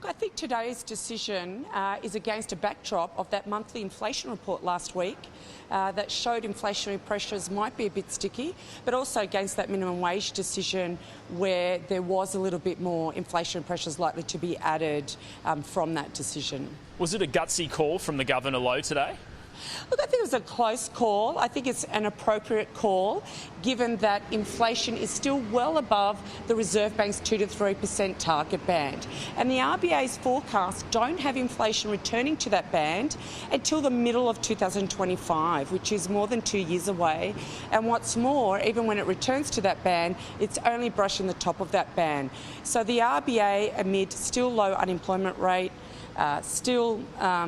Look, I think today's decision is against a backdrop of that monthly inflation report last week that showed inflationary pressures might be a bit sticky, but also against that minimum wage decision where there was a little bit more inflation pressures likely to be added from that decision. Was it a gutsy call from the Governor Lowe today? Look, I think it was a close call. I think it's an appropriate call, given that inflation is still well above the Reserve Bank's 2 to 3% target band. And the RBA's forecasts don't have inflation returning to that band until the middle of 2025, which is more than 2 years away. And what's more, even when it returns to that band, it's only brushing the top of that band. So the RBA, amid still low unemployment rate, still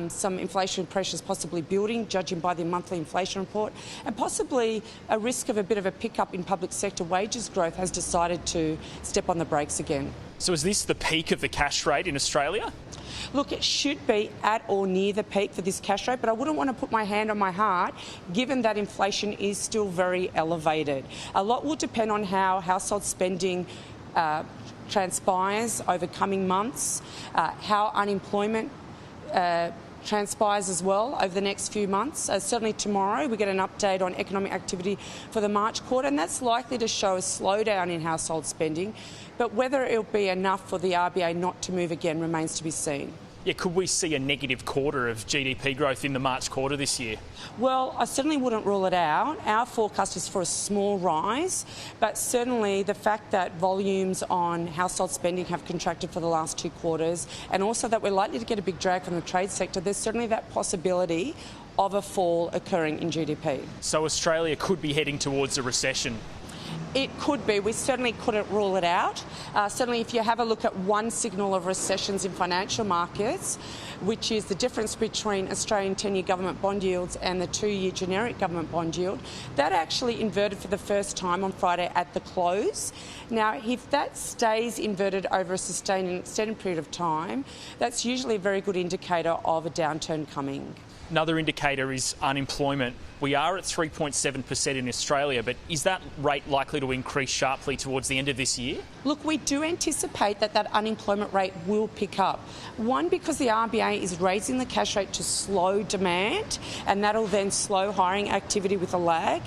some inflation pressures possibly building, judging by the monthly inflation report, and possibly a risk of a bit of a pickup in public sector wages growth, has decided to step on the brakes again. So is this the peak of the cash rate in Australia? Look, it should be at or near the peak for this cash rate, but I wouldn't want to put my hand on my heart, given that inflation is still very elevated. A lot will depend on how household spending transpires over coming months, how unemployment transpires as well over the next few months. Certainly tomorrow we get an update on economic activity for the March quarter, and that's likely to show a slowdown in household spending. But whether it'll be enough for the RBA not to move again remains to be seen. Yeah, could we see a negative quarter of GDP growth in the March quarter this year? Well, I certainly wouldn't rule it out. Our forecast is for a small rise, but certainly the fact that volumes on household spending have contracted for the last 2 quarters, and also that we're likely to get a big drag from the trade sector, there's certainly that possibility of a fall occurring in GDP. So Australia could be heading towards a recession? It could be. We certainly couldn't rule it out. Certainly if you have a look at one signal of recessions in financial markets, which is the difference between Australian 10-year government bond yields and the 2-year generic government bond yield, that actually inverted for the first time on Friday at the close. Now, if that stays inverted over a sustained and extended period of time, that's usually a very good indicator of a downturn coming. Another indicator is unemployment. We are at 3.7% in Australia, but is that rate likely to increase sharply towards the end of this year? Look, we do anticipate that unemployment rate will pick up. One, because the RBA is raising the cash rate to slow demand, and that'll then slow hiring activity with a lag.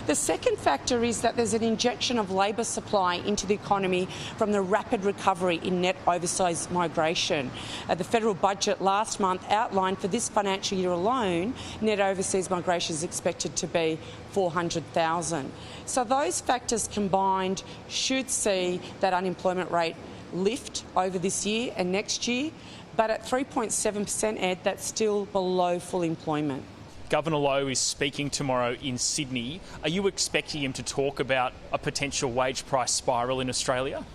The second factor is that there's an injection of labour supply into the economy from the rapid recovery in net overseas migration. The federal budget last month outlined for this financial year alone, net overseas migration is expected to be 400,000. So those factors combined should see that unemployment rate lift over this year and next year, but at 3.7%, Ed, that's still below full employment. Governor Lowe is speaking tomorrow in Sydney. Are you expecting him to talk about a potential wage price spiral in Australia?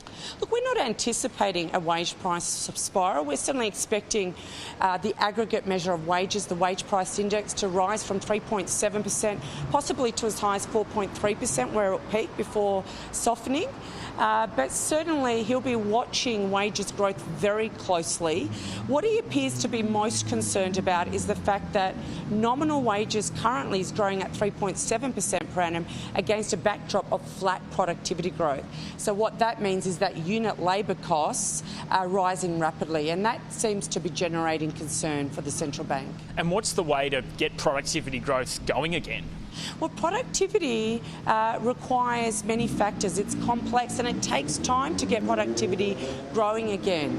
Look, we're not anticipating a wage price spiral. We're certainly expecting the aggregate measure of wages, the wage price index, to rise from 3.7%, possibly to as high as 4.3%, where it peaked before softening. But certainly he'll be watching wages growth very closely. What he appears to be most concerned about is the fact that nominal wages currently is growing at 3.7% per annum against a backdrop of flat productivity growth. So what that means is that unit labour costs are rising rapidly, and that seems to be generating concern for the central bank. And what's the way to get productivity growth going again? Well, productivity requires many factors. It's complex and it takes time to get productivity growing again.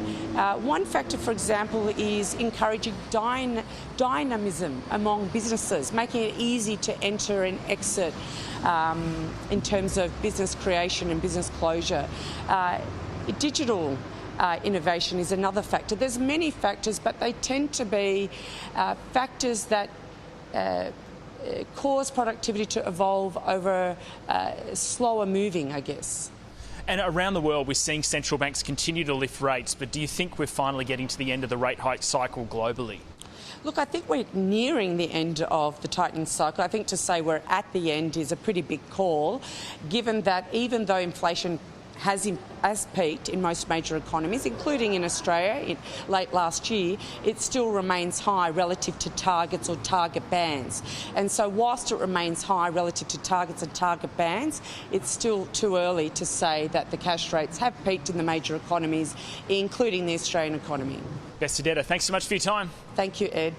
One factor, for example, is encouraging dynamism among businesses, making it easy to enter and exit in terms of business creation and business closure. Digital innovation is another factor. There's many factors, but they tend to be factors that cause productivity to evolve over slower moving, I guess. And around the world, we're seeing central banks continue to lift rates, but do you think we're finally getting to the end of the rate hike cycle globally? Look, I think we're nearing the end of the tightening cycle. I think to say we're at the end is a pretty big call, given that even though inflation has peaked in most major economies, including in Australia late last year, it still remains high relative to targets or target bands. And so whilst it remains high relative to targets and target bands, it's still too early to say that the cash rates have peaked in the major economies, including the Australian economy. Besa Deda, thanks so much for your time. Thank you, Ed.